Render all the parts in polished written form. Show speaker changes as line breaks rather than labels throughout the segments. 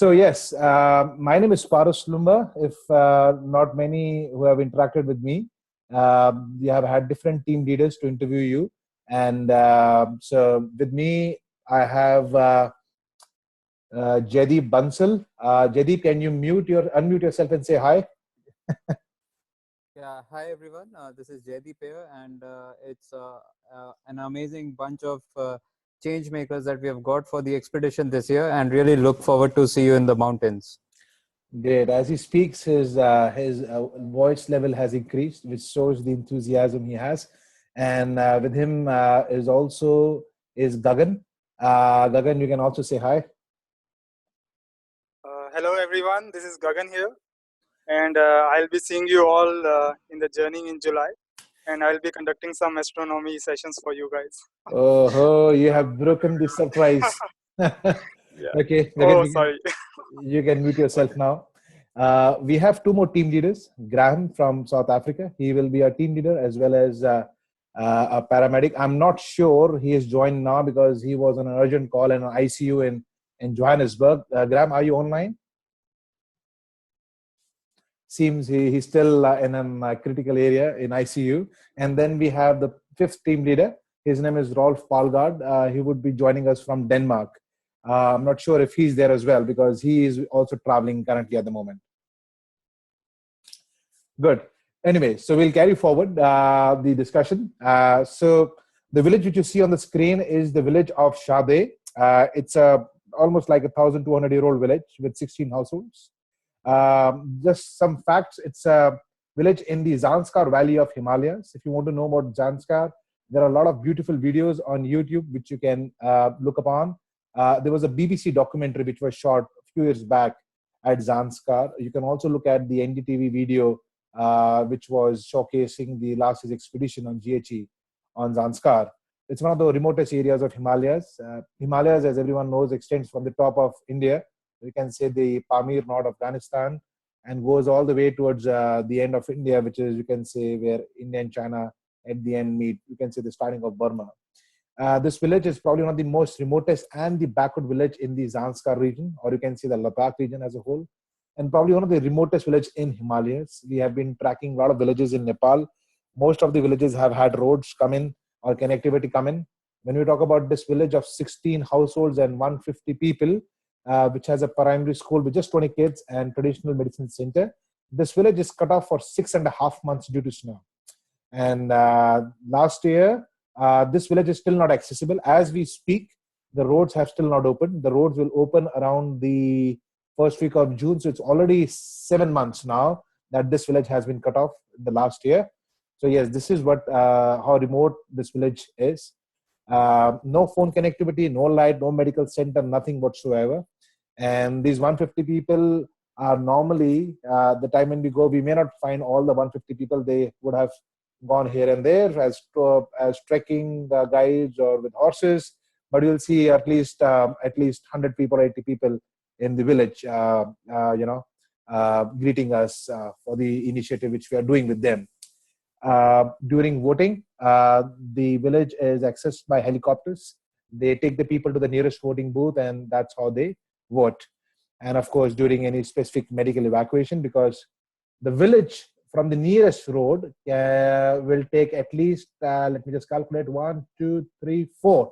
So yes, my name is Paras Lumba. If not many who have interacted with me, we have had different team leaders to interview you. And so with me, I have Jaideep Bansal. Jaideep, can you unmute yourself and say hi?
Yeah, hi everyone. This is Jaideep here, and it's an amazing bunch of change makers that we have got for the expedition this year, and really look forward to see you in the mountains.
Great. As he speaks, his voice level has increased, which shows the enthusiasm he has. And with him is Gagan. Gagan, you can also say hi.
Hello everyone, this is Gagan here, and I'll be seeing you all in the journey in July, and I'll be conducting some astronomy sessions for you guys.
Oh, you have broken the surprise.
Yeah.
Okay,
Oh,
Gagan,
sorry.
you can mute yourself now. We have two more team leaders. Graham from South Africa. He will be our team leader as well as a paramedic. I'm not sure he is joined now because he was on an urgent call in an ICU in Johannesburg. Graham, are you online? Seems he's still in a critical area in ICU. And then we have the fifth team leader. His name is Rolf Palgaard. He would be joining us from Denmark. I'm not sure if he's there as well because he is also traveling currently at the moment. Good. Anyway, so we'll carry forward the discussion. So the village which you see on the screen is the village of Shade. It's almost like 1,200-year-old village with 16 households. Just some facts. It's a village in the Zanskar Valley of Himalayas. If you want to know about Zanskar, there are a lot of beautiful videos on YouTube which you can look upon. There was a BBC documentary which was shot a few years back at Zanskar. You can also look at the NDTV video which was showcasing the last year's expedition on GHE on Zanskar. It's one of the remotest areas of Himalayas. Himalayas, as everyone knows, extends from the top of India. We can say the Pamir, North Afghanistan, and goes all the way towards the end of India, which is, you can say, where India and China at the end meet. You can say the starting of Burma. This village is probably one of the most remotest and the backward village in the Zanskar region, or you can say the Ladakh region as a whole, and probably one of the remotest village in Himalayas. We have been tracking a lot of villages in Nepal. Most of the villages have had roads come in or connectivity come in. When we talk about this village of 16 households and 150 people, which has a primary school with just 20 kids and traditional medicine center, this village is cut off for 6.5 months due to snow. And last year, this village is still not accessible. As we speak, the roads have still not opened. The roads will open around the first week of June. So it's already 7 months now that this village has been cut off the last year. So yes, this is what how remote this village is. No phone connectivity, no light, no medical center, nothing whatsoever. And these 150 people are normally, the time when we go, we may not find all the 150 people. They would have gone here and there as trekking guides or with horses. But you'll see at least 100 people, 80 people in the village, greeting us for the initiative which we are doing with them. During voting, the village is accessed by helicopters. They take the people to the nearest voting booth, and that's how they vote. And of course, during any specific medical evacuation, because the village from the nearest road will take at least, let me just calculate, 1, 2, 3, 4.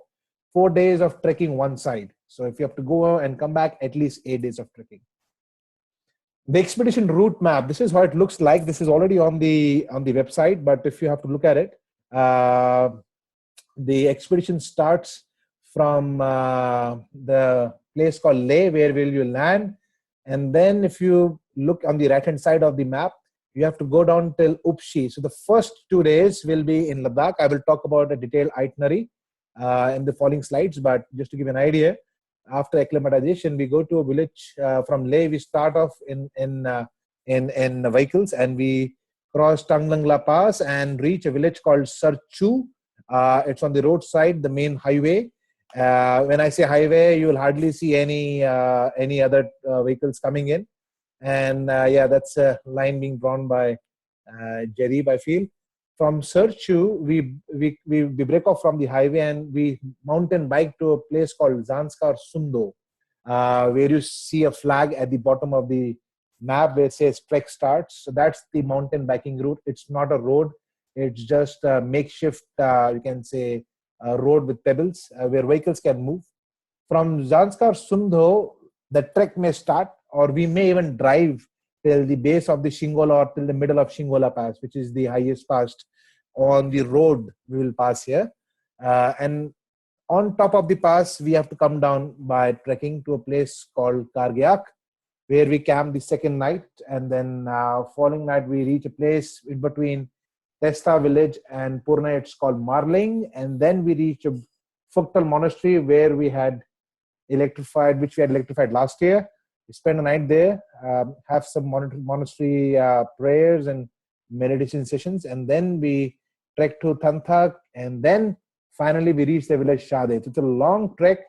4 days of trekking one side. So if you have to go and come back, at least 8 days of trekking. The expedition route map, this is how it looks like. This is already on the website, but if you have to look at it, the expedition starts from the place called Leh, where will you land. And then if you look on the right-hand side of the map, you have to go down till Upshi. So the first 2 days will be in Ladakh. I will talk about a detailed itinerary in the following slides, but just to give you an idea, after acclimatization, we go to a village from Leh. We start off in vehicles, and we cross Tanglangla Pass and reach a village called Sarchu. It's on the roadside, the main highway. When I say highway, you will hardly see any other vehicles coming in. And yeah, that's a line being drawn by Jaideep, I feel. From Sarchu, we break off from the highway and we mountain bike to a place called Zanskar Sundo. where you see a flag at the bottom of the map where it says trek starts. So that's the mountain biking route. It's not a road. It's just a makeshift, you can say, a road with pebbles where vehicles can move. From Zanskar Sundho, the trek may start, or we may even drive till the base of the Shingola or till the middle of Shingola Pass, which is the highest pass on the road we will pass here. And on top of the pass, we have to come down by trekking to a place called Kargyak, where we camp the second night. And then following night, we reach a place in between Testa village and Purna. It's called Marling. And then we reach a Phuktal monastery where we had which we had electrified last year. We spend a night there, have some monastery prayers and meditation sessions, and then we trek to Tanthak, and then finally we reach the village Shade. It's a long trek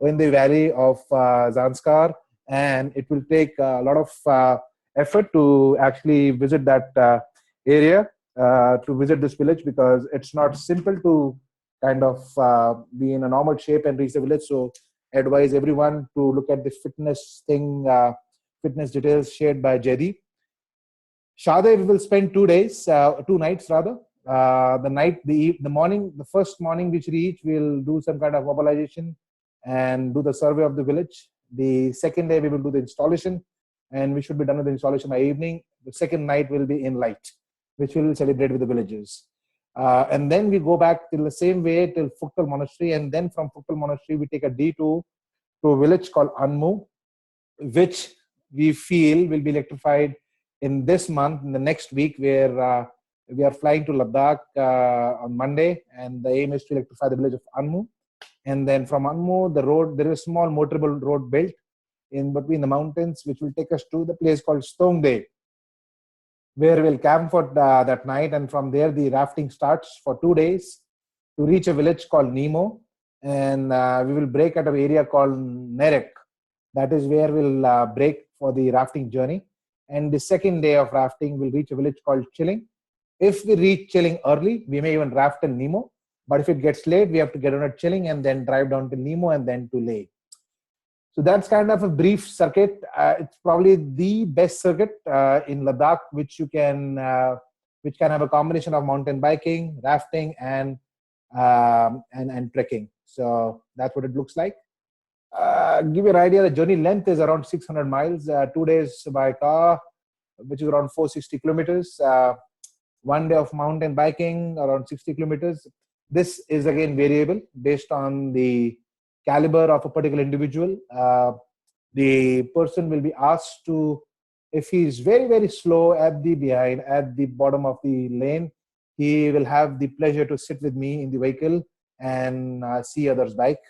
in the valley of Zanskar, and it will take a lot of effort to actually visit that area, to visit this village, because it's not simple to kind of be in a normal shape and reach the village. So advise everyone to look at the fitness fitness details shared by Jaideep. Shade, we will spend 2 days, 2 nights rather. The morning, the first morning which we reach, we'll do some kind of mobilization and do the survey of the village. The second day we will do the installation, and we should be done with the installation by evening. The second night will be in light, which we will celebrate with the villagers. And then we go back till the same way till Phuktal Monastery, and then from Phuktal Monastery we take a detour to a village called Anmu, which we feel will be electrified in this month, in the next week, where we are flying to Ladakh on Monday, and the aim is to electrify the village of Anmu. And then from Anmu, the road, there is a small motorable road built in between the mountains, which will take us to the place called Stongde, where we'll camp for that night. And from there, the rafting starts for 2 days to reach a village called Nemo. And we will break at an area called Nerek. That is where we'll break for the rafting journey. And the second day of rafting, we'll reach a village called Chilling. If we reach Chilling early, we may even raft in Nemo. But if it gets late, we have to get on at Chilling and then drive down to Nemo and then to Leh. So that's kind of a brief circuit. It's probably the best circuit in Ladakh, which can have a combination of mountain biking, rafting, and trekking. So that's what it looks like. Give you an idea, the journey length is around 600 miles, 2 days by car, which is around 460 kilometers. 1 day of mountain biking, around 60 kilometers. This is again variable based on the caliber of a particular individual. The person will be asked to, if he is very, very slow at the bottom of the lane, he will have the pleasure to sit with me in the vehicle and see others bike.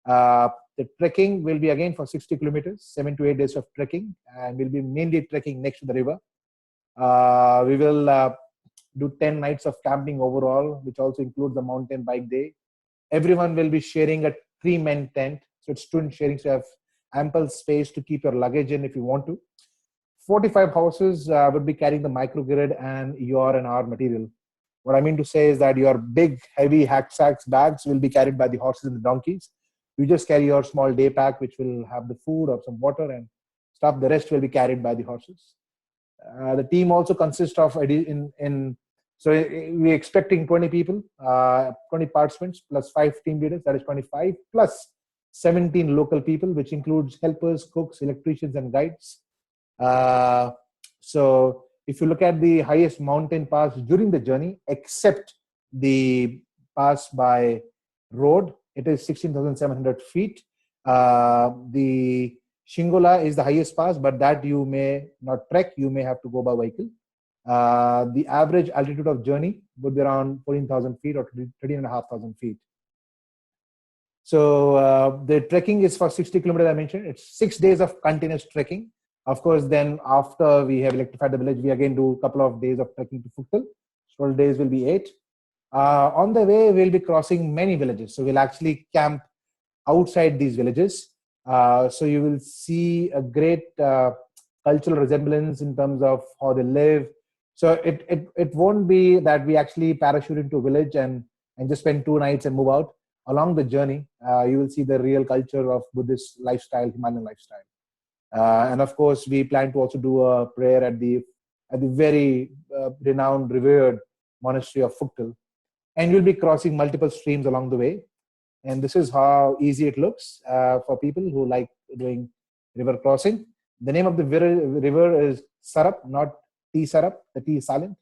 The trekking will be again for 60 kilometers, 7 to 8 days of trekking, and we'll be mainly trekking next to the river. We will do 10 nights of camping overall, which also includes the mountain bike day. Everyone will be sharing a 3-man tent. So it's twin sharing, so you have ample space to keep your luggage in if you want to. 45 horses would be carrying the microgrid and your and our material. What I mean to say is that your big, heavy hacksacks bags will be carried by the horses and the donkeys. You just carry your small day pack, which will have the food or some water and stuff. The rest will be carried by the horses. The team also consists of, so we're expecting 20 people, 20 participants plus 5 team leaders, that is 25, plus 17 local people, which includes helpers, cooks, electricians, and guides. So if you look at the highest mountain pass during the journey, except the pass by road, it is 16,700 feet. The Shingola is the highest pass, but that you may not trek, you may have to go by vehicle. The average altitude of journey would be around 14,000 feet or 13,500 feet. So the trekking is for 60 kilometers, I mentioned. It's 6 days of continuous trekking. Of course, then after we have electrified the village, we again do a couple of days of trekking to Phuktal. Total days will be 8. On the way, we'll be crossing many villages. So we'll actually camp outside these villages. So you will see a great cultural resemblance in terms of how they live. So it won't be that we actually parachute into a village and just spend 2 nights and move out. along the journey, you will see the real culture of Buddhist lifestyle, Himalayan lifestyle. And of course, we plan to also do a prayer at the very renowned, revered monastery of Phuktil. And you'll be crossing multiple streams along the way. And this is how easy it looks for people who like doing river crossing. The name of the river is Sarap, not T Sarap. The T is silent.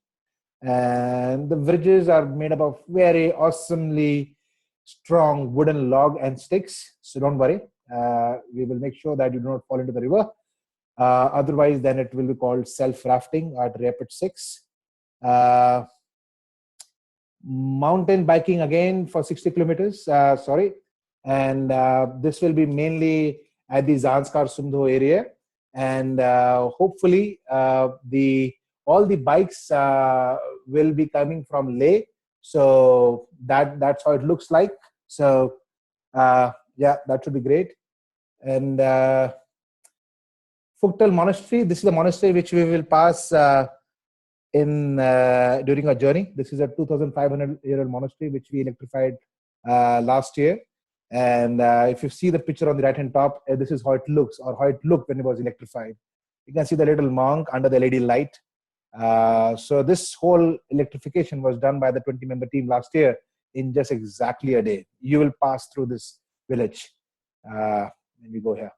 And the bridges are made up of very awesomely strong wooden log and sticks. So don't worry. We will make sure that you do not fall into the river. Otherwise, then it will be called self-rafting at Rapid 6. Mountain biking again for 60 kilometers, and this will be mainly at the Zanskar Sundho area, and hopefully all the bikes will be coming from Leh, so that's how it looks like. So yeah, that should be great. And Phuktil Monastery, this is the monastery which we will pass during our journey. This is a 2,500-year-old monastery which we electrified last year. And if you see the picture on the right-hand top, this is how it looks, or how it looked when it was electrified. You can see the little monk under the LED light. So this whole electrification was done by the 20-member team last year in just exactly a day. You will pass through this village. Let me go here.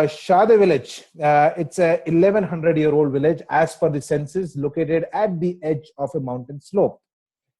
Shade village, it's a 1100-year-old village as per the census, located at the edge of a mountain slope.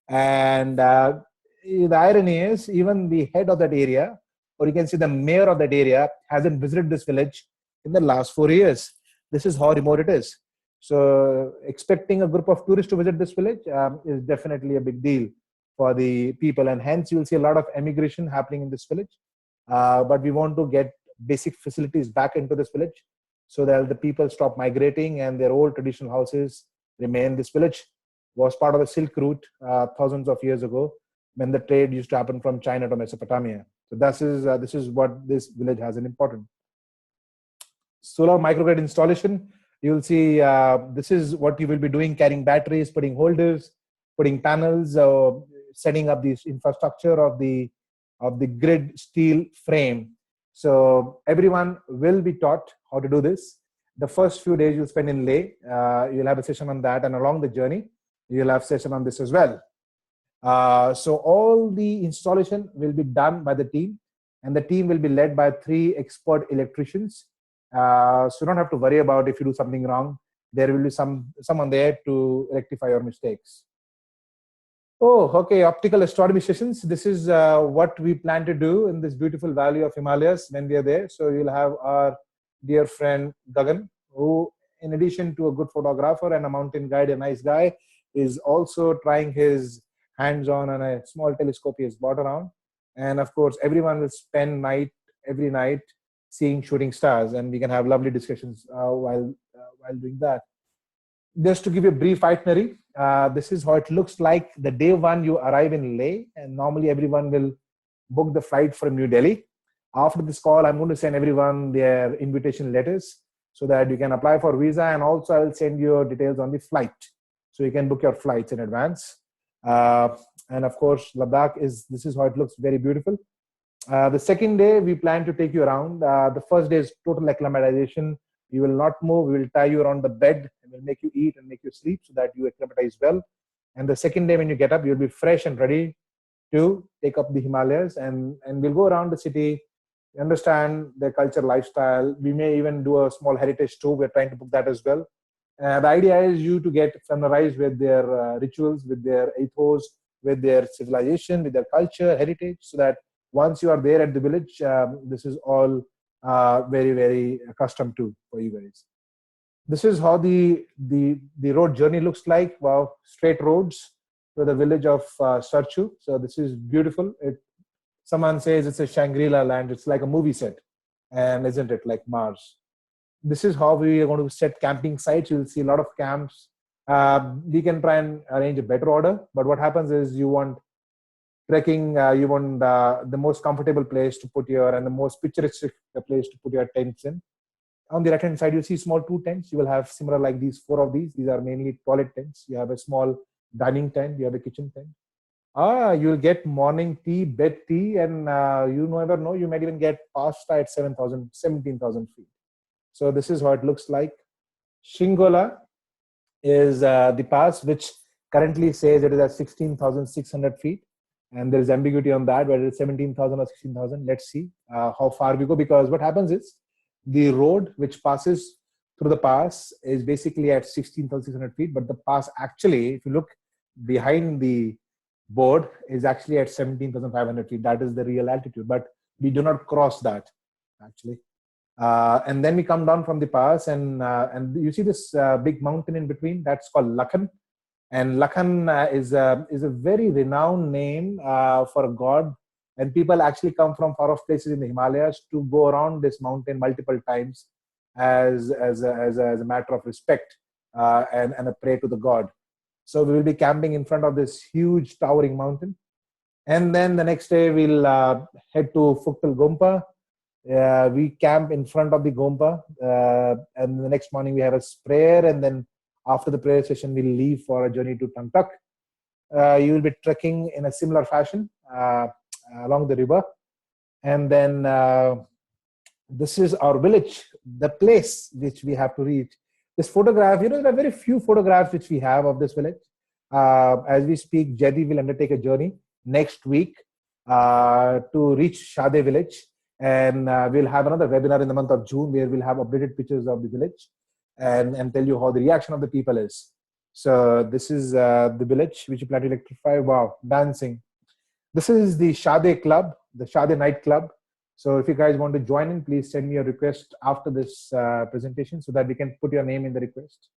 And the irony is, even the head of that area, or you can see the mayor of that area, hasn't visited this village in the last 4 years. This is how remote it is. So expecting a group of tourists to visit this village is definitely a big deal for the people, and hence you will see a lot of emigration happening in this village. But we want to get basic facilities back into this village so that the people stop migrating and their old traditional houses remain. This village was part of the Silk Route thousands of years ago, when the trade used to happen from China to Mesopotamia. So this is what this village has an important. Solar microgrid installation. You will see this is what you will be doing: carrying batteries, putting holders, putting panels, setting up the infrastructure of the grid steel frame. So everyone will be taught how to do this. The first few days you'll spend in Leh, you'll have a session on that, and along the journey, you'll have session on this as well. So all the installation will be done by the team, and the team will be led by 3 expert electricians. So you don't have to worry about if you do something wrong. There will be someone there to rectify your mistakes. Oh, okay. Optical astronomy sessions. This is what we plan to do in this beautiful valley of Himalayas when we are there. So you'll have our dear friend Gagan, who, in addition to a good photographer and a mountain guide, a nice guy, is also trying his hands on a small telescope he has brought around. And of course, everyone will spend every night seeing shooting stars, and we can have lovely discussions while doing that. Just to give you a brief itinerary, this is how it looks like the day one you arrive in Leh, and normally everyone will book the flight from New Delhi. After this call, I'm going to send everyone their invitation letters so that you can apply for visa, and also I will send you details on the flight so you can book your flights in advance. And of course, Ladakh this is how it looks, very beautiful. The second day, we plan to take you around. The first day is total acclimatization. You will not move. We will tie you around the bed, and we'll make you eat and make you sleep so that you acclimatize well. And the second day, when you get up, you'll be fresh and ready to take up the Himalayas, and we'll go around the city, understand their culture, lifestyle. We may even do a small heritage tour. We're trying to book that as well. The idea is you to get familiarized with their rituals, with their ethos, with their civilization, with their culture, heritage, so that once you are there at the village, this is all very, very accustomed to for you guys. This is how the road journey looks like. Wow, straight roads to the village of Sarchu. So this is beautiful. Someone says it's a Shangri-La land. It's like a movie set, and isn't it, like Mars? This is how we are going to set camping sites. You'll see a lot of camps. We can try and arrange a better order, but what happens is you want trekking, you want the most comfortable place to put and the most picturesque place to put your tents in. On the right hand side, you see small 2 tents. You will have similar like these, 4 of these. These are mainly toilet tents. You have a small dining tent. You have a kitchen tent. You'll get morning tea, bed tea, and you never know, you might even get pasta at 7,000, 17,000 feet. So this is how it looks like. Shingola is the pass, which currently says it is at 16,600 feet. And there is ambiguity on that, whether it's 17,000 or 16,000. Let's see how far we go, because what happens is the road which passes through the pass is basically at 16,600 feet, but the pass actually, if you look behind the board, is actually at 17,500 feet. That is the real altitude, but we do not cross that actually. And then we come down from the pass, and you see this big mountain in between. That's called Lakhan, and Lakhan is a very renowned name for a god. And people actually come from far off places in the Himalayas to go around this mountain multiple times as a matter of respect and a prayer to the god. So we will be camping in front of this huge towering mountain. And then the next day we'll head to Phuktal Gompa. We camp in front of the Gompa, and the next morning we have a prayer, and then after the prayer session we'll leave for a journey to Tangtak. You will be trekking in a similar fashion along the river, and then this is our village, the place which we have to reach. This photograph, there are very few photographs which we have of this village. As we speak, Jaideep will undertake a journey next week to reach Shade village. And we'll have another webinar in the month of June where we'll have updated pictures of the village and tell you how the reaction of the people is. So this is the village which you plan to electrify. Wow, dancing. This is the Shade Club, the Shade Night Club. So if you guys want to join in, please send me a request after this presentation so that we can put your name in the request.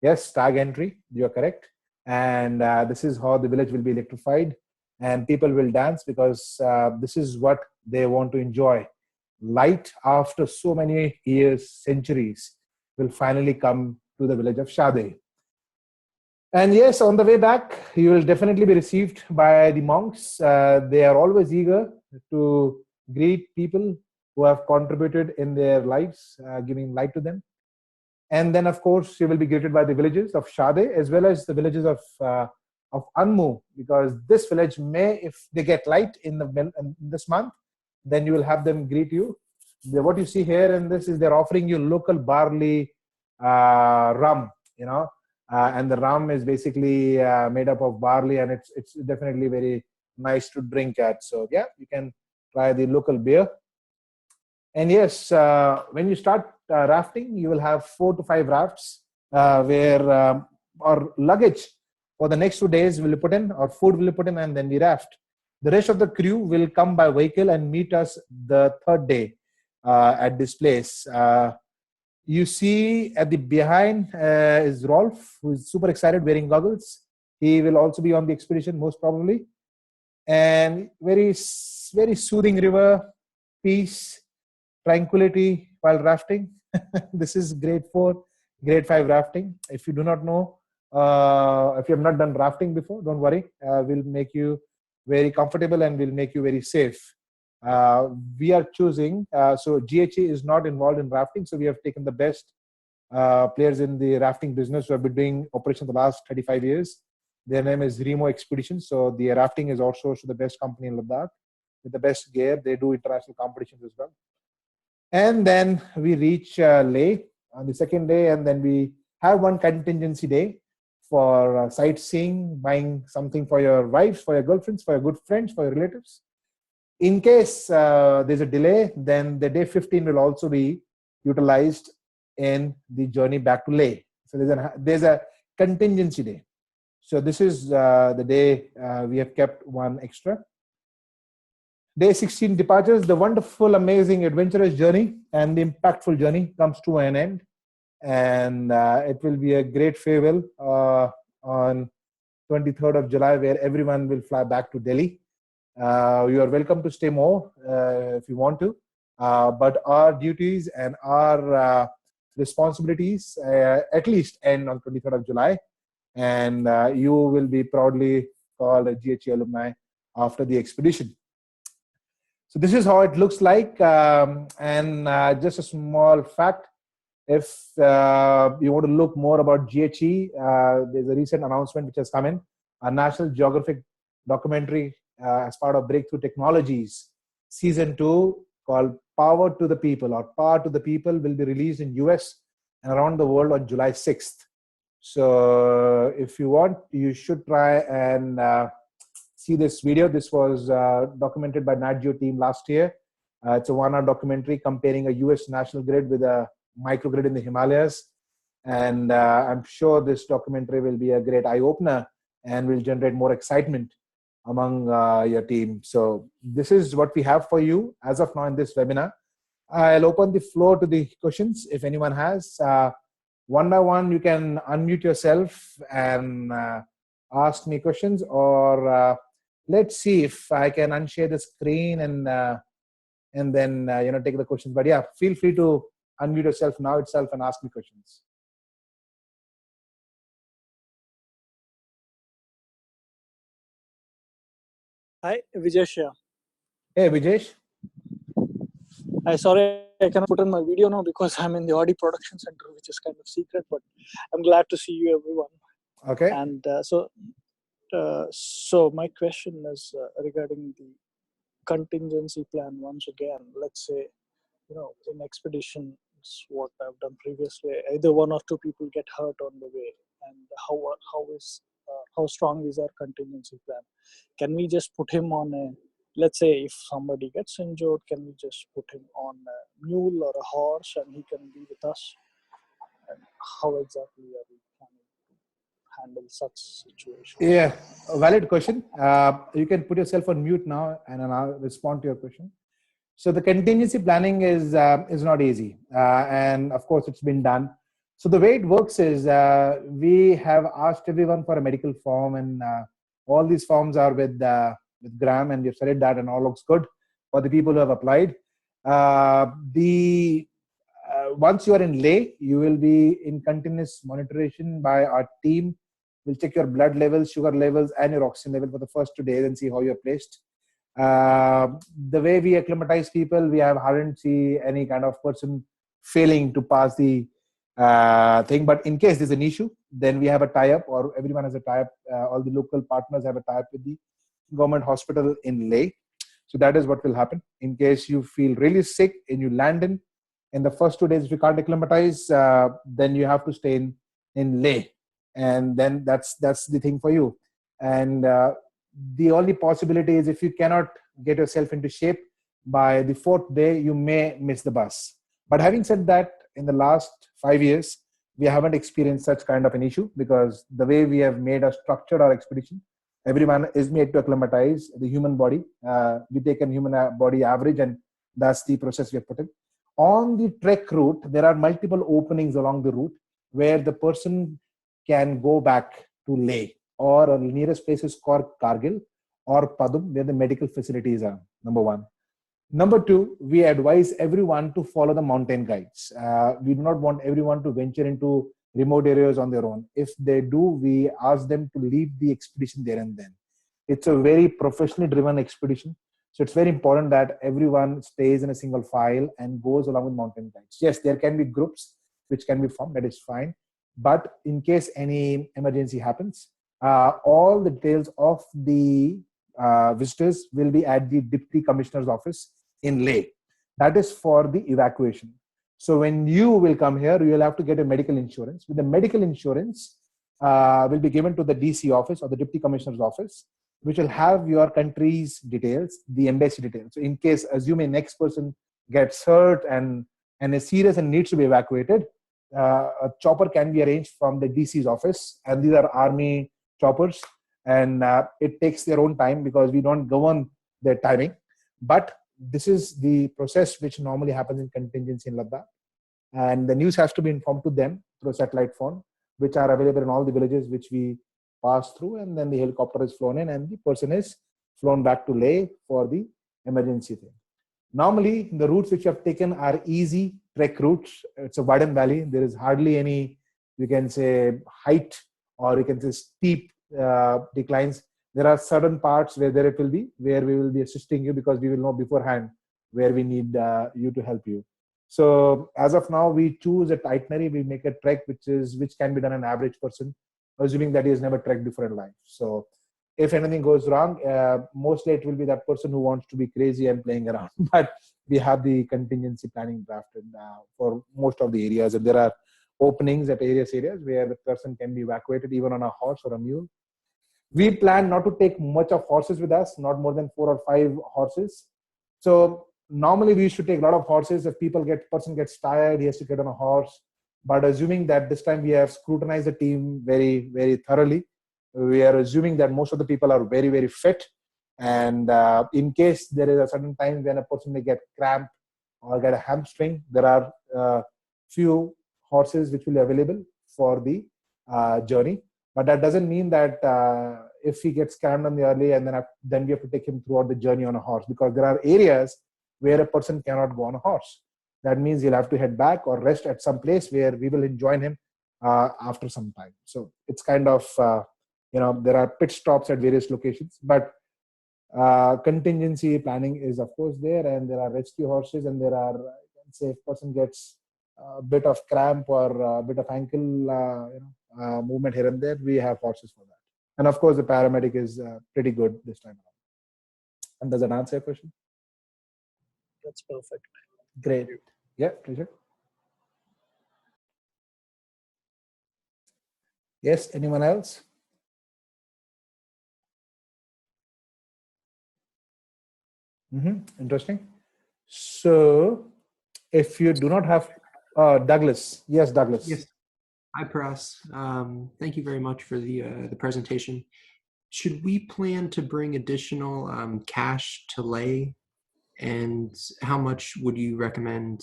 Yes, tag entry, you're correct. And this is how the village will be electrified. And people will dance because this is what they want to enjoy. Light after so many years, centuries, will finally come to the village of Shade. And yes, on the way back, you will definitely be received by the monks. They are always eager to greet people who have contributed in their lives, giving light to them. And then, of course, you will be greeted by the villages of Shade as well as the villages of Anmu, because this village may, if they get light in this month, then you will have them greet you. What you see here in this is they're offering you local barley rum, and the rum is basically made up of barley, and it's definitely very nice to drink at. So yeah, you can try the local beer. And yes, when you start rafting, you will have 4 to 5 rafts where our luggage for the next 2 days will be put in, or food will be put in, and then we raft. The rest of the crew will come by vehicle and meet us the 3rd day at this place. You see at the behind is Rolf, who is super excited, wearing goggles. He will also be on the expedition, most probably. And very, very soothing river, peace, tranquility while rafting. This is grade 4, grade 5 rafting. If you do not know, if you have not done rafting before, don't worry. We'll make you very comfortable and we'll make you very safe. We are choosing, so GHE is not involved in rafting, so we have taken the best players in the rafting business who have been doing operation the last 35 years. Their name is Remo Expeditions. So the rafting is also the best company in Ladakh with the best gear. They do international competitions as well. And then we reach Leh on the 2nd day, and then we have one contingency day for sightseeing, buying something for your wives, for your girlfriends, for your good friends, for your relatives. In case there's a delay, then the day 15 will also be utilized in the journey back to Leh. So there's a contingency day. So this is the day we have kept one extra. Day 16 departures. The wonderful, amazing, adventurous journey and the impactful journey comes to an end. And it will be a great farewell on 23rd of July, where everyone will fly back to Delhi. You are welcome to stay more if you want to. But our duties and our responsibilities at least end on 23rd of July. And you will be proudly called a GHE alumni after the expedition. So this is how it looks like. And just a small fact, if you want to look more about GHE, there's a recent announcement which has come in. National Geographic documentary as part of Breakthrough Technologies Season 2 called Power to the People, or Power to the People, will be released in US and around the world on July 6th. So if you want, you should try and see this video. This was documented by Nat Geo team last year. It's a 1-hour documentary comparing a US national grid with a microgrid in the Himalayas. And I'm sure this documentary will be a great eye-opener and will generate more excitement among your team. So this is what we have for you as of now in this webinar. I'll open the floor to the questions if anyone has. One by one, you can unmute yourself and ask me questions, or let's see if I can unshare the screen and then take the questions. But yeah, feel free to unmute yourself now itself and ask me questions.
Hi, Vijesh here.
Hey, Vijesh.
Hi, sorry I cannot put on my video now because I'm in the Audi production center, which is kind of secret, but I'm glad to see you, everyone.
Okay.
And so my question is regarding the contingency plan once again. Let's say, in expeditions, what I've done previously, either one or two people get hurt on the way, and how strong is our contingency plan? Can we just put him on a, let's say if somebody gets injured, can we just put him on a mule or a horse and he can be with us? And how exactly are we planning to handle such situations?
Yeah, a valid question. You can put yourself on mute now and then I'll respond to your question. So the contingency planning is not easy. And of course it's been done. So the way it works is we have asked everyone for a medical form, and all these forms are with Graham, and we've studied that and all looks good for the people who have applied. Once you are in lay, you will be in continuous monitoring by our team. We'll check your blood levels, sugar levels, and your oxygen level for the first 2 days and see how you're placed. The way we acclimatize people, we haven't seen any kind of person failing to pass the thing. But in case there's an issue, then we have a tie-up, or everyone has a tie-up. All the local partners have a tie-up with the government hospital in Leh. So that is what will happen. In case you feel really sick and you land in the first 2 days, if you can't acclimatize, then you have to stay in Leh. And then that's the thing for you. And the only possibility is if you cannot get yourself into shape by the 4th day, you may miss the bus. But having said that, in the last 5 years, we haven't experienced such kind of an issue, because the way we have made or structured our expedition, everyone is made to acclimatize the human body. We take a human body average, and that's the process we have put in. On the trek route, there are multiple openings along the route where the person can go back to Leh, or the nearest place is called Kargil or Padum, where the medical facilities are, number one. Number two, we advise everyone to follow the mountain guides. We do not want everyone to venture into remote areas on their own. If they do, we ask them to leave the expedition there and then. It's a very professionally driven expedition. So it's very important that everyone stays in a single file and goes along with mountain guides. Yes, there can be groups which can be formed, that is fine. But in case any emergency happens, all the details of the visitors will be at the Deputy Commissioner's office in Leh. That is for the evacuation. So when you will come here, you will have to get a medical insurance. With the medical insurance, will be given to the DC office or the Deputy Commissioner's office, which will have your country's details, the embassy details. So in case, assume a next person gets hurt and is serious and needs to be evacuated, a chopper can be arranged from the DC's office, and these are army choppers, and it takes their own time because we don't govern their timing. But this is the process which normally happens in contingency in Ladakh, and the news has to be informed to them through a satellite phone, which are available in all the villages which we pass through, and then the helicopter is flown in and the person is flown back to Leh for the emergency thing. Normally, the routes which you have taken are easy trek routes. It's a Warden Valley. There is hardly any, you can say, height, or you can say steep declines. There are certain parts where it will be, where we will be assisting you because we will know beforehand where we need you to help you. So as of now, we choose a itinerary. We make a trek which can be done an average person, assuming that he has never trekked before in life. So if anything goes wrong, mostly it will be that person who wants to be crazy and playing around. But we have the contingency planning drafted for most of the areas, and there are openings at various areas where the person can be evacuated even on a horse or a mule. We plan not to take much of horses with us, not more than 4 or 5 horses. So normally we should take a lot of horses. If person gets tired, he has to get on a horse. But assuming that this time we have scrutinized the team very, very thoroughly, we are assuming that most of the people are very, very fit. And in case there is a certain time when a person may get cramp or get a hamstring, there are few horses which will be available for the journey. But that doesn't mean that if he gets crammed on the early and then we have to take him throughout the journey on a horse, because there are areas where a person cannot go on a horse. That means he'll have to head back or rest at some place where we will join him after some time. So it's kind of, there are pit stops at various locations, but contingency planning is of course there, and there are rescue horses, and there are, I can say, if person gets a bit of cramp or a bit of ankle movement here and there, we have horses for that. And of course, the paramedic is pretty good this time around. And does that answer your question?
That's perfect.
Great. Yeah, pleasure. Yes, anyone else? Interesting. So if you do not have Douglas. Yes, Douglas.
Yes. Hi, Paras. Thank you very much for the presentation. Should we plan to bring additional cash to Leh, and how much would you recommend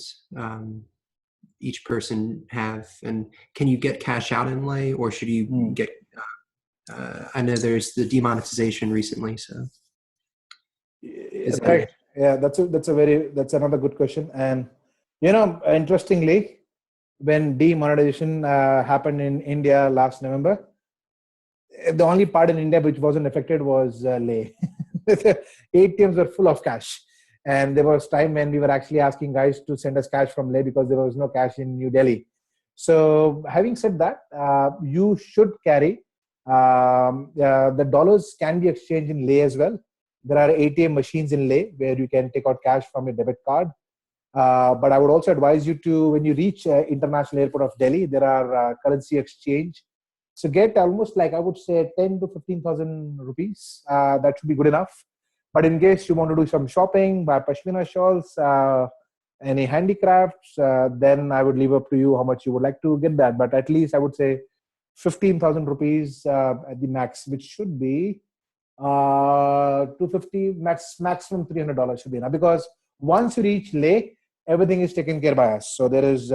each person have? And can you get cash out in Leh, or should you get? I know there's the demonetization recently, so.
Right. Yeah, that's another good question. And interestingly, when demonetization happened in India last November, the only part in India which wasn't affected was Leh. ATMs were full of cash, and there was time when we were actually asking guys to send us cash from Leh because there was no cash in New Delhi. So having said that, you should carry the dollars can be exchanged in Leh as well. There are ATM machines in Leh where you can take out cash from a debit card. But I would also advise you to, when you reach International Airport of Delhi, there are currency exchange. So get almost like, I would say, 10 to 15,000 rupees. That should be good enough. But in case you want to do some shopping, buy Pashmina shawls, any handicrafts, then I would leave up to you how much you would like to get that. But at least I would say 15,000 rupees at the max, which should be 250, maximum $300 should be enough. Because once you reach Leh, everything is taken care by us. So there is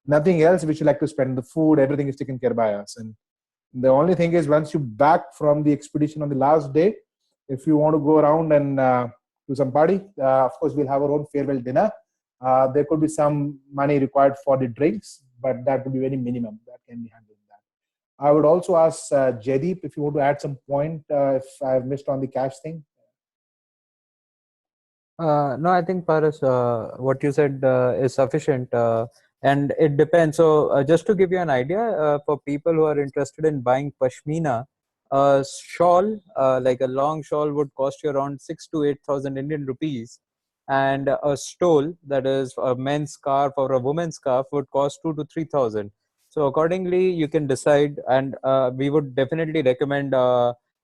nothing else which you like to spend. The food, everything is taken care by us. And the only thing is, once you back from the expedition on the last day, if you want to go around and do some party, of course, we'll have our own farewell dinner. There could be some money required for the drinks, but that would be very minimum. That can be handled. I would also ask Jaideep if you want to add some point if I've missed on the cash thing.
No, I think Paras, what you said is sufficient, and it depends. So just to give you an idea, for people who are interested in buying Pashmina, a shawl, like a long shawl, would cost you around 6,000 to 8,000 Indian rupees, and a stole, that is a men's scarf or a woman's scarf, would cost 2,000 to 3,000. So accordingly, you can decide, and we would definitely recommend.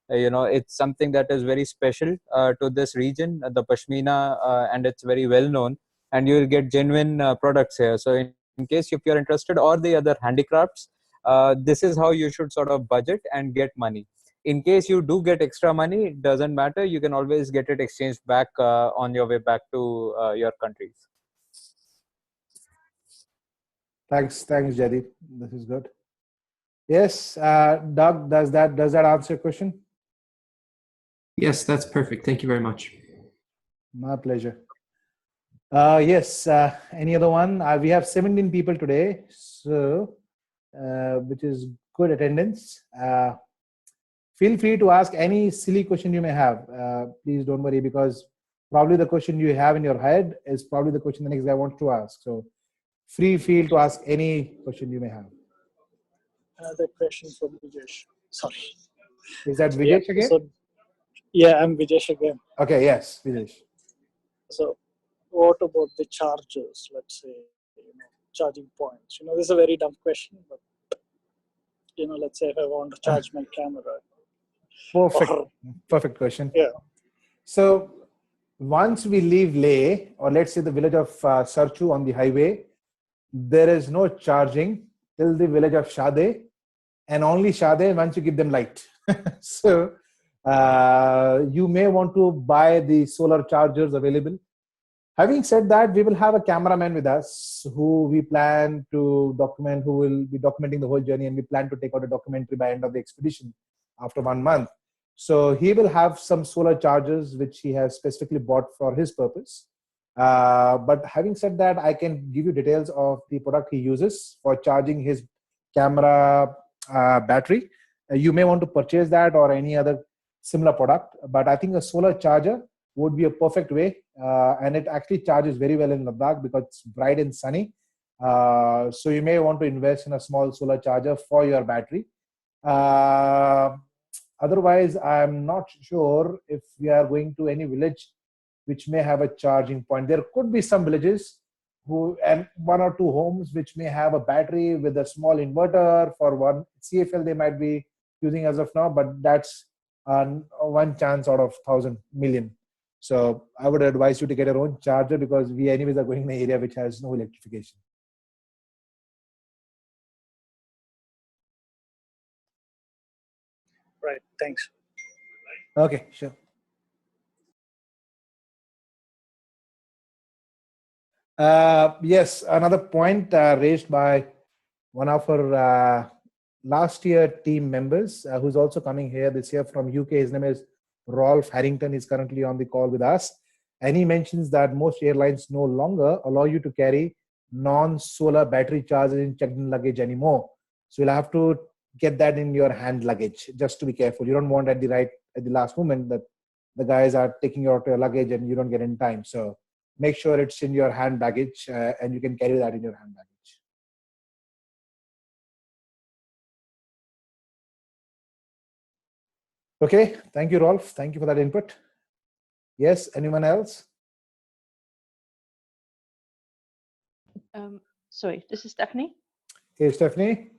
It's something that is very special to this region, the Pashmina, and it's very well known, and you will get genuine products here. So in case if you're interested, or the other handicrafts, this is how you should sort of budget and get money. In case you do get extra money, it doesn't matter. You can always get it exchanged back on your way back to your countries.
Thanks, Jaideep. This is good. Yes, Doug, does that answer your question?
Yes, that's perfect. Thank you very much.
My pleasure. Yes, any other one? We have 17 people today, so which is good attendance. Feel free to ask any silly question you may have. Please don't worry, because probably the question you have in your head is probably the question the next guy wants to ask. So free feel to ask any question you may have.
Another question from Vijesh. Sorry.
Is that Vijesh again?
So Yeah, I'm Vijesh again.
Okay, yes, Videsh.
So, what about the chargers? Let's say, charging points. This is a very dumb question, but let's say if I want to charge my camera,
Perfect,
or
perfect question.
yeah,
So once we leave Leh, or let's say the village of Sarchu on the highway, there is no charging till the village of Shade, and only Shade once you give them light. So you may want to buy the solar chargers available. Having said that, we will have a cameraman with us who we plan to document, who will be documenting the whole journey, and we plan to take out a documentary by end of the expedition after 1 month. So he will have some solar chargers which he has specifically bought for his purpose. But having said that, I can give you details of the product he uses for charging his camera battery. You may want to purchase that or any other similar product, but I think a solar charger would be a perfect way, and it actually charges very well in Ladakh because it's bright and sunny. So you may want to invest in a small solar charger for your battery. Otherwise, I'm not sure if we are going to any village which may have a charging point. There could be some villages and 1 or 2 homes which may have a battery with a small inverter for one CFL they might be using as of now, but that's one chance out of 1,000 million. So I would advise you to get your own charger because we anyways are going in an area which has no electrification.
right. Thanks.
Okay, sure. Yes, another point raised by one of our last year team members who's also coming here this year from UK. His name is Rolf Harrington. He's currently on the call with us. And he mentions that most airlines no longer allow you to carry non-solar battery chargers in checked-in luggage anymore. So you'll have to get that in your hand luggage, just to be careful. You don't want at the last moment that the guys are taking you out your luggage and you don't get in time. So make sure it's in your hand baggage and you can carry that in your hand baggage. Okay, thank you, Rolf. Thank you for that input. Yes, anyone else?
Sorry, this is Stephanie.
Hey, Stephanie.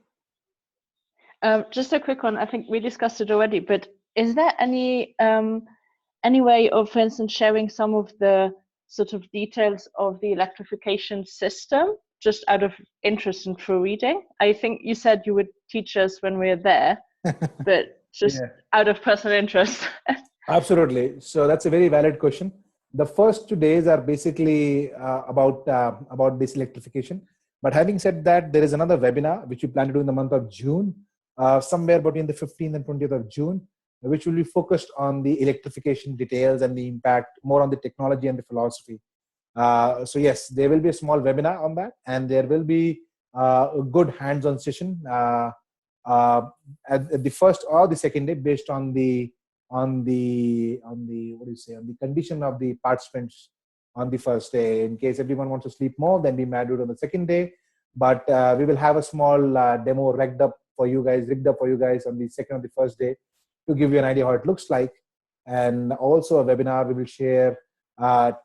Just a quick one. I think we discussed it already, but is there any way of, for instance, sharing some of the sort of details of the electrification system, just out of interest and through reading? I think you said you would teach us when we're there, but just out of personal interest.
Absolutely. So that's a very valid question. The first 2 days are basically about this electrification. But having said that, there is another webinar which we plan to do in the month of June, somewhere between the 15th and 20th of June, which will be focused on the electrification details and the impact, more on the technology and the philosophy. So yes, there will be a small webinar on that, and there will be a good hands-on session at the first or the second day, based on the condition of the participants on the first day. In case everyone wants to sleep more, then we might do it on the second day. But we will have a small demo rigged up for you guys on the second or the first day to give you an idea how it looks like. And also a webinar, we will share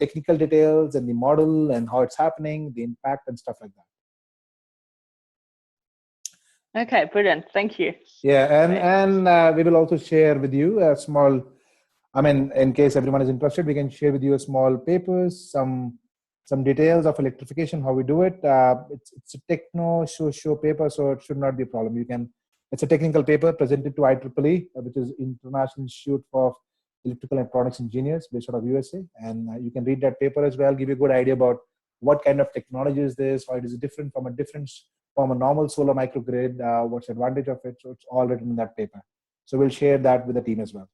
technical details and the model and how it's happening, the impact and stuff like that.
Okay, brilliant. Thank you.
Yeah, and we will also share with you a small, in case everyone is interested, we can share with you a small papers, some details of electrification, how we do it. It's a techno-socio paper, so it should not be a problem. It's a technical paper presented to IEEE, which is International Institute for Electrical and Electronics Engineers, based out of USA. And you can read that paper as well, give you a good idea about what kind of technology is this, how it is different from a normal solar microgrid, what's the advantage of it. So it's all written in that paper. So we'll share that with the team as well.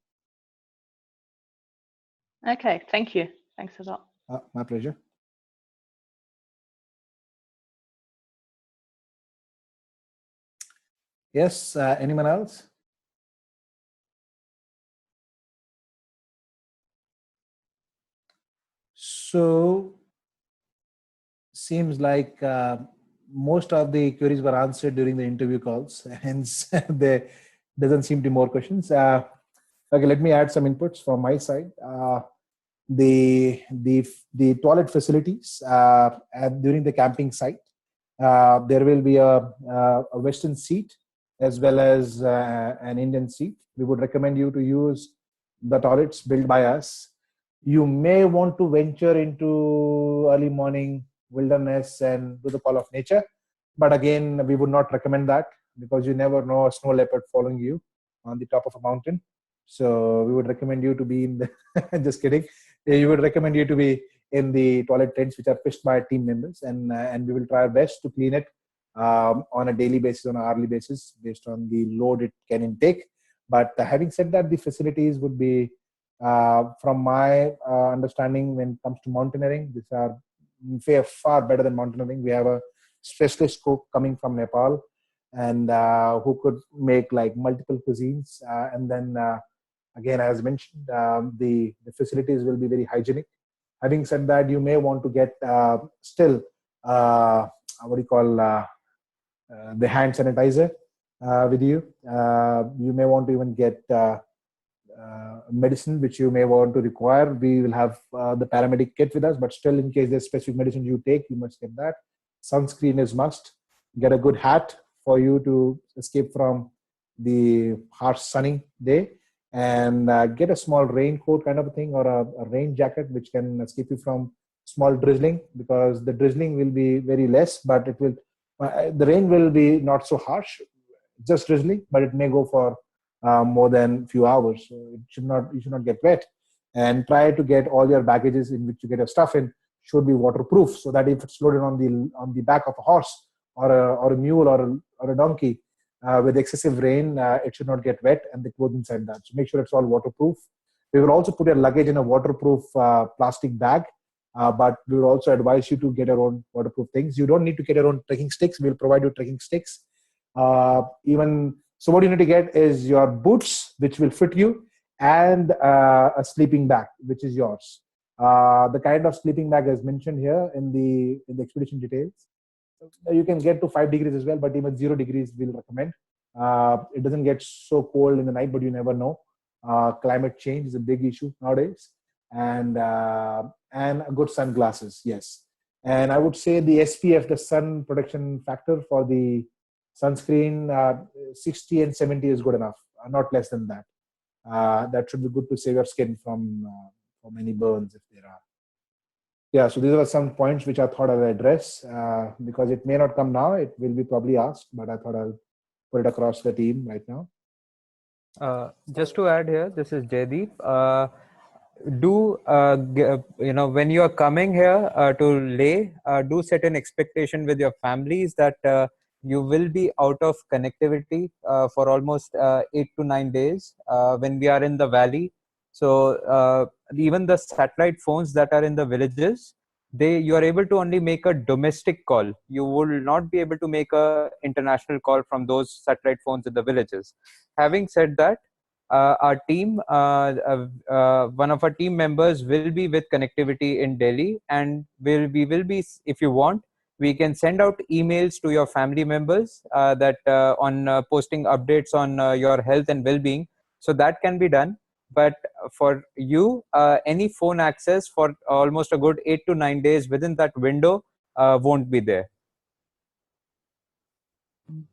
Okay, thank you. Thanks a lot.
My pleasure. Yes, anyone else? So, seems like most of the queries were answered during the interview calls, hence there doesn't seem to be more questions. Okay, let me add some inputs from my side. The toilet facilities during the camping site. There will be a Western seat as well as an Indian seat. We would recommend you to use the toilets built by us. You may want to venture into early morning wilderness and do the call of nature, but again, we would not recommend that because you never know a snow leopard following you on the top of a mountain. So we would recommend you to be in the just kidding. You would recommend you to be in the toilet tents which are pitched by team members, and we will try our best to clean it on a daily basis, on an hourly basis, based on the load it can intake. But having said that, the facilities would be, from my understanding, when it comes to mountaineering, these are far better than mountaineering. We have a specialist cook coming from Nepal, and who could make like multiple cuisines, and then again, as mentioned, the facilities will be very hygienic. Having said that, you may want to get still what do you call the hand sanitizer with you. You may want to even get medicine which you may want to require. We will have the paramedic kit with us, but still, in case there's specific medicine you take, you must get that. Sunscreen is must. Get a good hat for you to escape from the harsh sunny day, and get a small raincoat kind of a thing, or a rain jacket which can escape you from small drizzling, because the drizzling will be very less, but it will the rain will be not so harsh, just drizzling, but it may go for more than few hours. So you should not get wet, and try to get all your baggages in which you get your stuff in should be waterproof, so that if it's loaded on the back of a horse or a mule or a donkey, with excessive rain, it should not get wet, and the clothes inside that. So make sure it's all waterproof. We will also put your luggage in a waterproof plastic bag, but we will also advise you to get your own waterproof things. You don't need to get your own trekking sticks. We'll provide you trekking sticks. So what you need to get is your boots, which will fit you, and a sleeping bag, which is yours. The kind of sleeping bag is mentioned here in the expedition details. You can get to 5 degrees as well, but even 0 degrees we'll recommend. It doesn't get so cold in the night, but you never know. Climate change is a big issue nowadays, and good sunglasses, yes. And I would say the SPF, the sun protection factor for the sunscreen, 60 and 70 is good enough, not less than that. That should be good to save your skin from any burns if there are. Yeah, so these are some points which I thought I would address, because it may not come now. It will be probably asked, but I thought I'll put it across the team right now.
Just to add here, this is Jaydeep. When you are coming here to Leh, do set an expectation with your families that you will be out of connectivity for almost 8 to 9 days when we are in the valley. So even the satellite phones that are in the villages, you are able to only make a domestic call. You will not be able to make a international call from those satellite phones in the villages. Having said that, our team, one of our team members will be with connectivity in Delhi, and we will be, if you want, we can send out emails to your family members that on posting updates on your health and well-being. So that can be done. But for you, any phone access for almost a good 8 to 9 days within that window won't be there.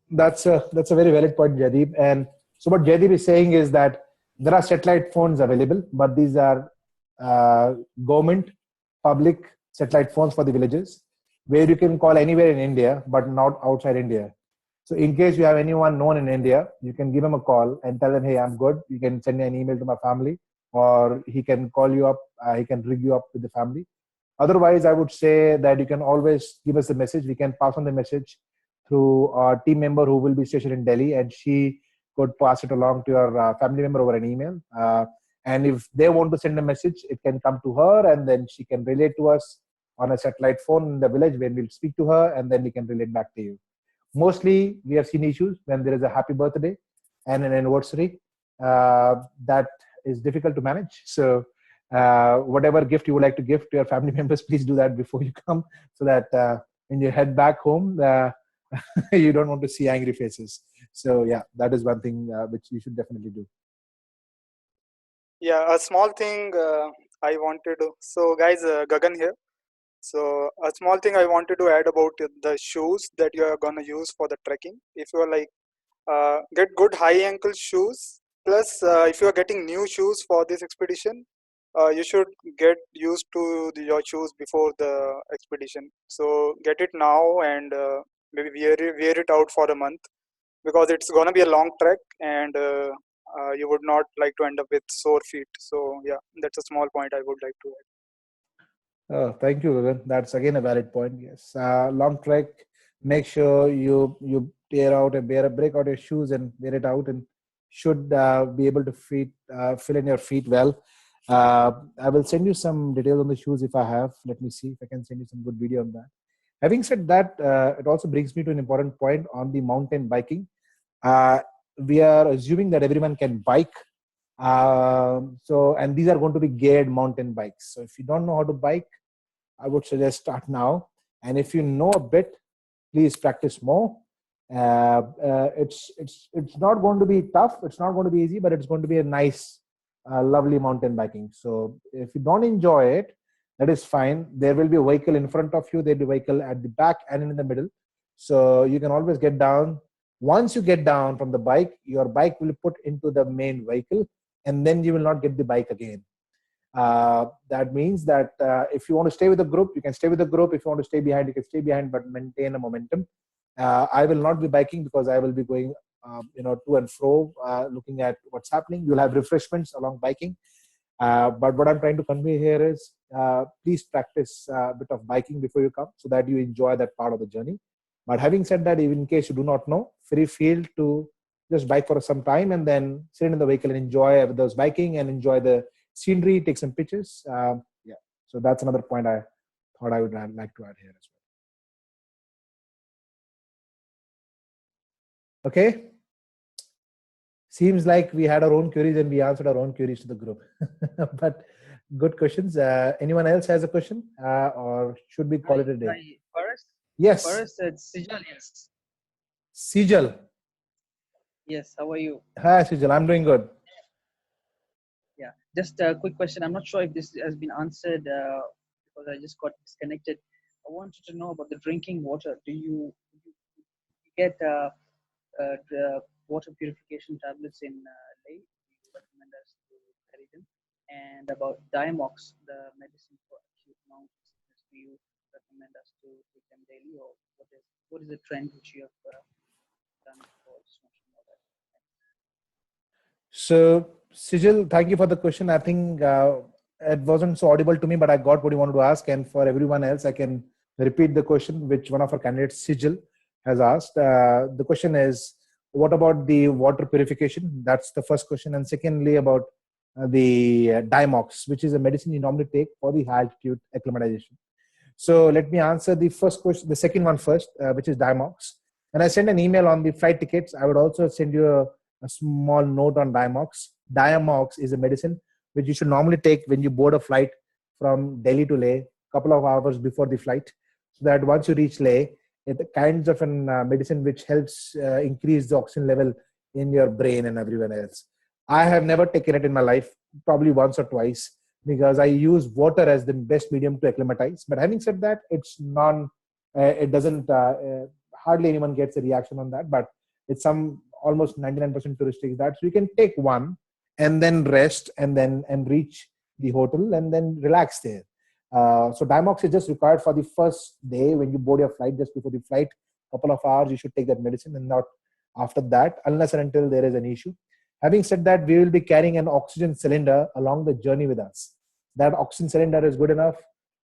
That's a very valid point, Jaydeep. And so what Jaydeep is saying is that there are satellite phones available, but these are government, public satellite phones for the villages, where you can call anywhere in India, but not outside India. So in case you have anyone known in India, you can give him a call and tell them, hey, I'm good. You can send me an email to my family, or he can call you up. He can rig you up with the family. Otherwise, I would say that you can always give us a message. We can pass on the message through our team member who will be stationed in Delhi, and she could pass it along to your family member over an email. And if they want to send a message, it can come to her, and then she can relate to us on a satellite phone in the village, when we'll speak to her, and then we can relate back to you. Mostly, we have seen issues when there is a happy birthday and an anniversary. That is difficult to manage. So whatever gift you would like to give to your family members, please do that before you come, so that when you head back home, you don't want to see angry faces. So yeah, that is one thing which you should definitely do.
Yeah, a small thing I wanted to. So, guys, Gagan here. So, a small thing I wanted to add about the shoes that you are gonna use for the trekking. If you are like get good high ankle shoes. Plus, if you are getting new shoes for this expedition, you should get used to your shoes before the expedition. So get it now and maybe wear it out for a month, because it's gonna be a long trek, and you would not like to end up with sore feet. So yeah, that's a small point I would like to add.
Oh, thank you, Gagan. That's again a valid point. Yes, long trek. Make sure you tear out and break out your shoes and wear it out, and should be able to fill in your feet well. I will send you some details on the shoes if I have. Let me see if I can send you some good video on that. Having said that, it also brings me to an important point on the mountain biking. We are assuming that everyone can bike. And these are going to be geared mountain bikes. So if you don't know how to bike, I would suggest start now. And if you know a bit, please practice more. It's not going to be tough. It's not going to be easy, but it's going to be a nice, lovely mountain biking. So if you don't enjoy it, that is fine. There will be a vehicle in front of you. There'll be a vehicle at the back and in the middle. So you can always get down. Once you get down from the bike, your bike will put into the main vehicle, and then you will not get the bike again. That means that if you want to stay with the group, you can stay with the group. If you want to stay behind, you can stay behind, but maintain a momentum. I will not be biking because I will be going, to and fro, looking at what's happening. You'll have refreshments along biking. But what I'm trying to convey here is, please practice a bit of biking before you come, so that you enjoy that part of the journey. But having said that, even in case you do not know, free feel to just bike for some time and then sit in the vehicle and enjoy those biking and enjoy the scenery, take some pictures. Yeah, so that's another point I thought I would like to add here as well. Okay, seems like we had our own queries and we answered our own queries to the group. But good questions. Anyone else has a question, or should we call it a day?
Hi, Paras.
Yes.
Paras, it's Sijal. Yes.
Sijal.
Yes. How are you?
Hi, Sijal. I'm doing good.
Yeah. Just a quick question. I'm not sure if this has been answered because I just got disconnected. I wanted to know about the drinking water. Do you get the water purification tablets in Leh? Do you recommend us to carry them? And about Diamox, the medicine for acute mountain sickness, do you recommend us to take them daily, or what is the trend which you have done for? Just want to know that.
So, Sijal, thank you for the question. I think it wasn't so audible to me, but I got what you wanted to ask. And for everyone else, I can repeat the question which one of our candidates, Sijal, has asked. The question is, what about the water purification? That's the first question. And secondly, about the Diamox, which is a medicine you normally take for the high altitude acclimatization. So let me answer the first question, the second one first, which is Diamox. When I send an email on the flight tickets, I would also send you a small note on Diamox. Diamox is a medicine which you should normally take when you board a flight from Delhi to Leh, a couple of hours before the flight, so that once you reach Leh, it kinds of an medicine which helps increase the oxygen level in your brain and everyone else. I have never taken it in my life, probably once or twice, because I use water as the best medium to acclimatize. But having said that, it's it doesn't, hardly anyone gets a reaction on that, but it's almost 99% tourists take that. So you can take one and then rest and reach the hotel and then relax there. So Diamox is just required for the first day when you board your flight. Just before the flight, couple of hours, you should take that medicine, and not after that, unless and until there is an issue. Having said that, we will be carrying an oxygen cylinder along the journey with us. That oxygen cylinder is good enough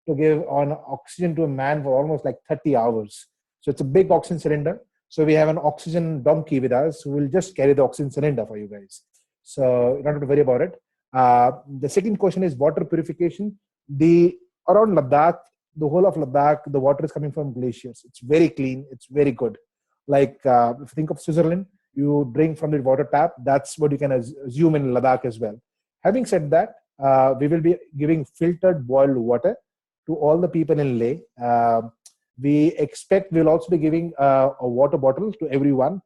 to give on oxygen to a man for almost like 30 hours. So it's a big oxygen cylinder. So we have an oxygen donkey with us who will just carry the oxygen cylinder for you guys. So you don't have to worry about it. The second question is water purification. Around Ladakh, the whole of Ladakh, the water is coming from glaciers. It's very clean. It's very good. Like if you think of Switzerland, you drink from the water tap. That's what you can assume in Ladakh as well. Having said that, we will be giving filtered boiled water to all the people in Leh. We expect we'll also be giving a water bottle to everyone,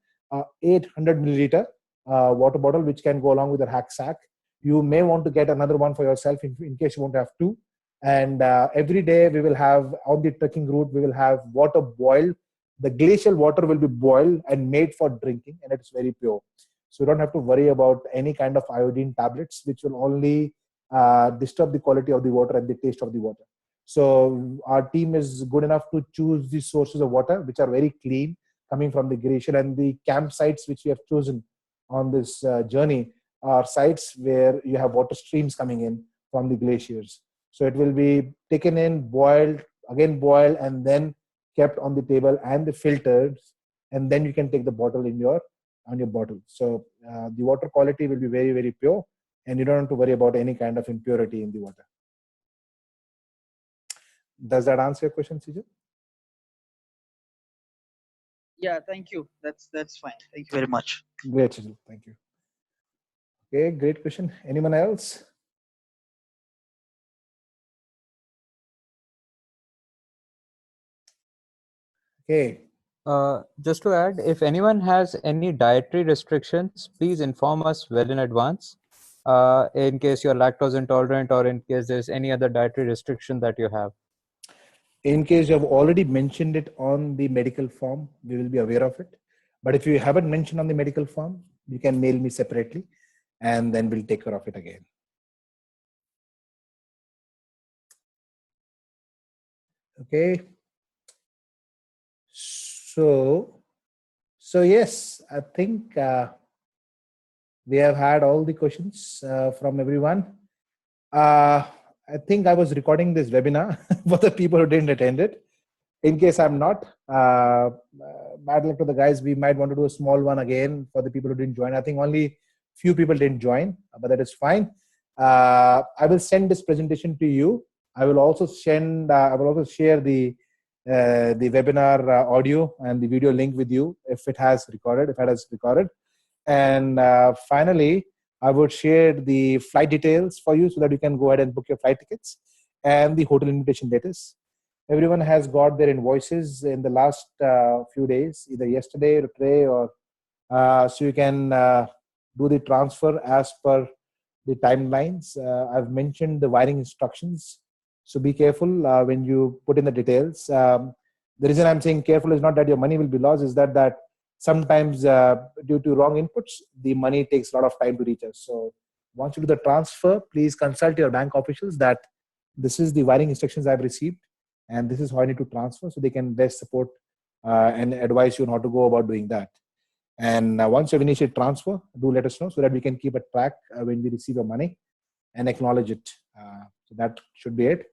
800 milliliter water bottle, which can go along with a hack sack. You may want to get another one for yourself in case you won't have two. And every day we will have, on the trekking route, we will have water boiled. The glacial water will be boiled and made for drinking, and it's very pure. So you don't have to worry about any kind of iodine tablets, which will only disturb the quality of the water and the taste of the water. So our team is good enough to choose the sources of water, which are very clean, coming from the glacier. And the campsites which we have chosen on this journey are sites where you have water streams coming in from the glaciers. So it will be taken in, boiled, again boiled, and then kept on the table and the filters, and then you can take the bottle on your bottle. So the water quality will be very, very pure, and you don't have to worry about any kind of impurity in the water. Does that answer your question, Sijal?
Yeah, thank you. That's fine. Thank you very much.
Great, Sijal. Thank you. Okay, great question. Anyone else? Okay.
Just to add, if anyone has any dietary restrictions, please inform us well in advance. In case you're lactose intolerant or in case there's any other dietary restriction that you have.
In case you have already mentioned it on the medical form, we will be aware of it. But if you haven't mentioned on the medical form, you can mail me separately, and then we'll take care of it again. Okay. So yes, I think we have had all the questions from everyone. I think I was recording this webinar for the people who didn't attend it. In case I'm not, bad luck to the guys. We might want to do a small one again for the people who didn't join. I think only few people didn't join, but that is fine. I will send this presentation to you. I will also share the webinar audio and the video link with you if it has recorded. And finally, I would share the flight details for you so that you can go ahead and book your flight tickets and the hotel invitation letters. Everyone has got their invoices in the last few days, either yesterday or today, or so you can do the transfer as per the timelines. I've mentioned the wiring instructions, so be careful when you put in the details. The reason I'm saying careful is not that your money will be lost, is that sometimes due to wrong inputs, the money takes a lot of time to reach us. So once you do the transfer, please consult your bank officials that this is the wiring instructions I've received, and this is how I need to transfer, so they can best support and advise you on how to go about doing that. And once you've initiated transfer, do let us know so that we can keep a track when we receive your money and acknowledge it. So that should be it.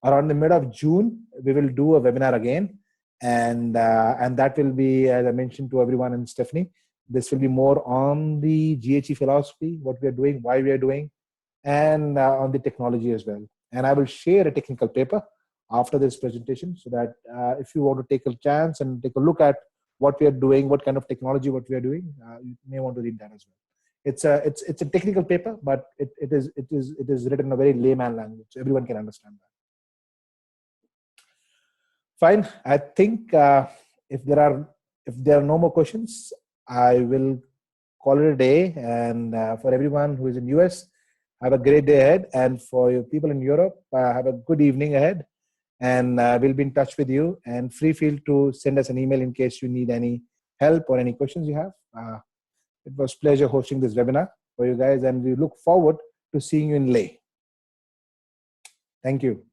Around the mid of June, we will do a webinar again, and that will be, as I mentioned to everyone and Stephanie, this will be more on the GHE philosophy, what we are doing, why we are doing, and on the technology as well. And I will share a technical paper after this presentation, so that if you want to take a chance and take a look at what we are doing, what kind of technology, what we are doing, you may want to read that as well. It's a technical paper, but it is written in a very layman language, so everyone can understand that. Fine. I think if there are no more questions, I will call it a day. And for everyone who is in US, have a great day ahead. And for your people in Europe, have a good evening ahead. And we'll be in touch with you. And feel to send us an email in case you need any help or any questions you have. It was a pleasure hosting this webinar for you guys, and we look forward to seeing you in Leh. Thank you.